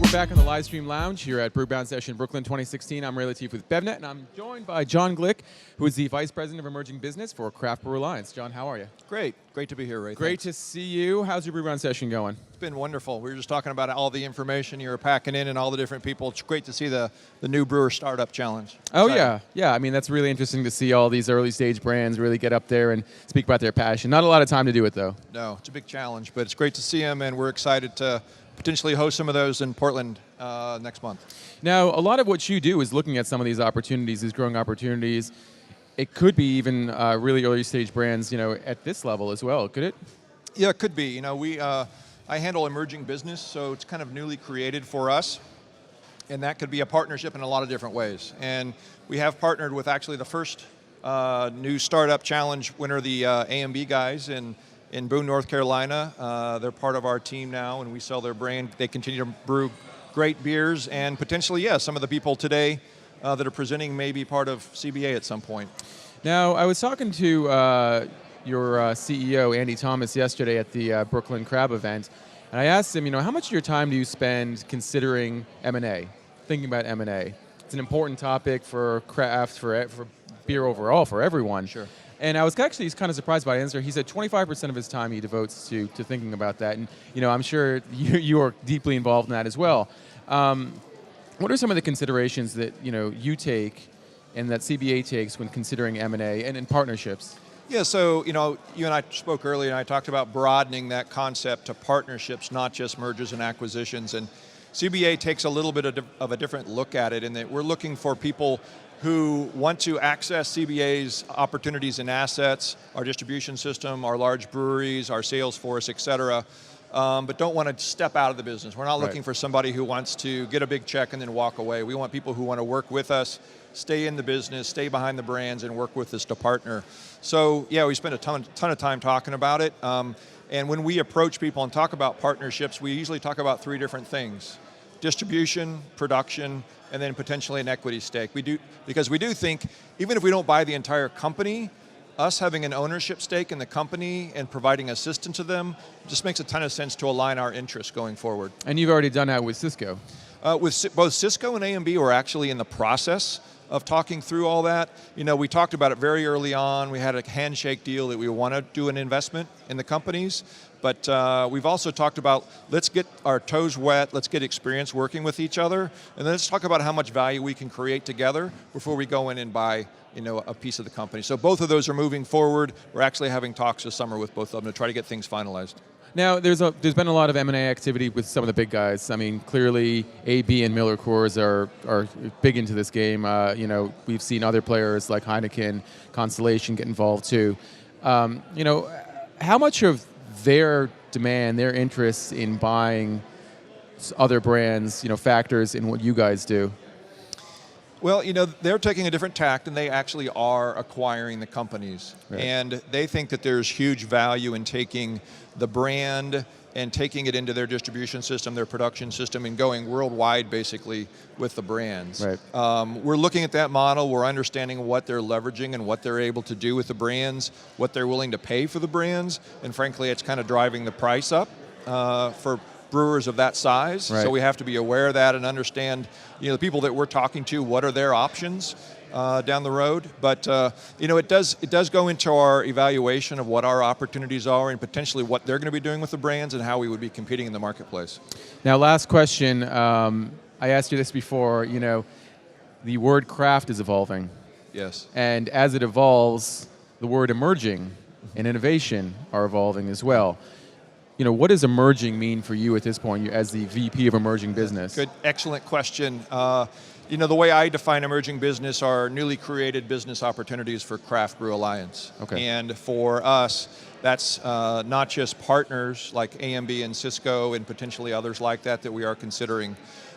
we're back in the Livestream Lounge here at Brewbound Session Brooklyn 2016. I'm Ray Latif with BevNet, and I'm joined by John Glick, who is the Vice President of Emerging Business for Craft Brew Alliance. John, how are you? Great. Great to be here, Ray. Great to see you. How's your Brewbound session going? It's been wonderful. We were just talking about all the information you were packing in and all the different people. It's great to see the new Brewer Startup Challenge. Oh, yeah. Yeah, I mean, that's really interesting to see all these early stage brands really get up there and speak about their passion. Not a lot of time to do it, though. No, it's a big challenge, but it's great to see them, and we're excited to potentially host some of those in Portland next month. Now, a lot of what you do is looking at some of these opportunities, these growing opportunities. It could be even really early stage brands, at this level as well, could it? Yeah, it could be. I handle emerging business, so it's kind of newly created for us, and that could be a partnership in a lot of different ways. And we have partnered with actually the first new startup challenge winner, the A&B guys in Boone, North Carolina. They're part of our team now, and we sell their brand. They continue to brew great beers, and potentially, some of the people today that are presenting may be part of CBA at some point. Now, I was talking to your CEO, Andy Thomas, yesterday at the Brooklyn Crab event, and I asked him, how much of your time do you spend considering M&A, thinking about M&A? It's an important topic for craft, for beer overall, for everyone. Sure. And I was actually kind of surprised by the answer. He said 25% of his time he devotes to thinking about that. And I'm sure you are deeply involved in that as well. What are some of the considerations that you take and that CBA takes when considering M&A and in partnerships? Yeah, so you and I spoke earlier, and I talked about broadening that concept to partnerships, not just mergers and acquisitions. And CBA takes a little bit of a different look at it, in that we're looking for people who want to access CBA's opportunities and assets, our distribution system, our large breweries, our sales force, et cetera, but don't want to step out of the business. We're not looking for somebody who wants to get a big check and then walk away. We want people who want to work with us, stay in the business, stay behind the brands, and work with us to partner. So yeah, we spend a ton of time talking about it. And when we approach people and talk about partnerships, we usually talk about three different things: distribution, production, and then potentially an equity stake. Because we do think, even if we don't buy the entire company, us having an ownership stake in the company and providing assistance to them just makes a ton of sense to align our interests going forward. And you've already done that with Cisco. With both Cisco and A&B, we're actually in the process of talking through all that. We talked about it very early on. We had a handshake deal that we want to do an investment in the companies, but we've also talked about, let's get our toes wet, let's get experience working with each other, and then let's talk about how much value we can create together before we go in and buy a piece of the company. So both of those are moving forward. We're actually having talks this summer with both of them to try to get things finalized. Now, there's been a lot of M&A activity with some of the big guys. I mean, clearly, AB and Miller Coors are big into this game. We've seen other players like Heineken, Constellation get involved too. How much of their demand, their interest in buying other brands, factors in what you guys do? Well, they're taking a different tact, and they actually are acquiring the companies. Right. And they think that there's huge value in taking the brand and taking it into their distribution system, their production system, and going worldwide, basically, with the brands. Right. We're looking at that model. We're understanding what they're leveraging and what they're able to do with the brands, what they're willing to pay for the brands, and frankly, it's kind of driving the price up for brewers of that size. Right. So we have to be aware of that and understand, the people that we're talking to, what are their options down the road. But it does go into our evaluation of what our opportunities are and potentially what they're going to be doing with the brands and how we would be competing in the marketplace. Now, last question. I asked you this before. The word craft is evolving. Yes. And as it evolves, the word emerging and innovation are evolving as well. What does emerging mean for you at this point, as the VP of Emerging Business? Good, excellent question. The way I define emerging business are newly created business opportunities for Craft Brew Alliance. Okay. And for us, that's not just partners like A&B and Cisco and potentially others like that we are considering,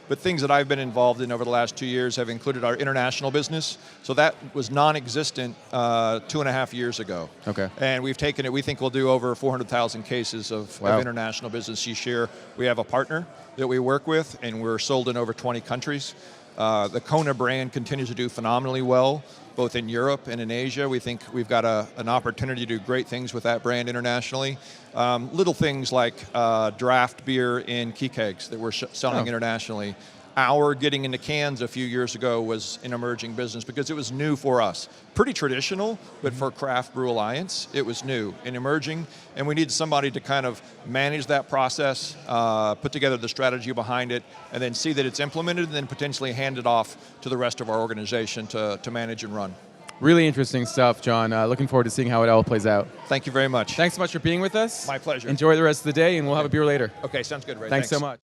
but things that I've been involved in over the last 2 years have included our international business. So that was non-existent 2.5 years ago. Okay. And we've taken it, we think we'll do over 400,000 cases of international business each year. We have a partner that we work with, and we're sold in over 20 countries. The Kona brand continues to do phenomenally well, both in Europe and in Asia. We think we've got an opportunity to do great things with that brand internationally. Little things like draft beer in key kegs that we're selling internationally. Our getting into cans a few years ago was an emerging business because it was new for us. Pretty traditional, but for Craft Brew Alliance, it was new and emerging, and we needed somebody to kind of manage that process, put together the strategy behind it, and then see that it's implemented, and then potentially hand it off to the rest of our organization to manage and run. Really interesting stuff, John. Looking forward to seeing how it all plays out. Thank you very much. Thanks so much for being with us. My pleasure. Enjoy the rest of the day, and we'll have a beer later. Okay, sounds good, Ray. Thanks so much.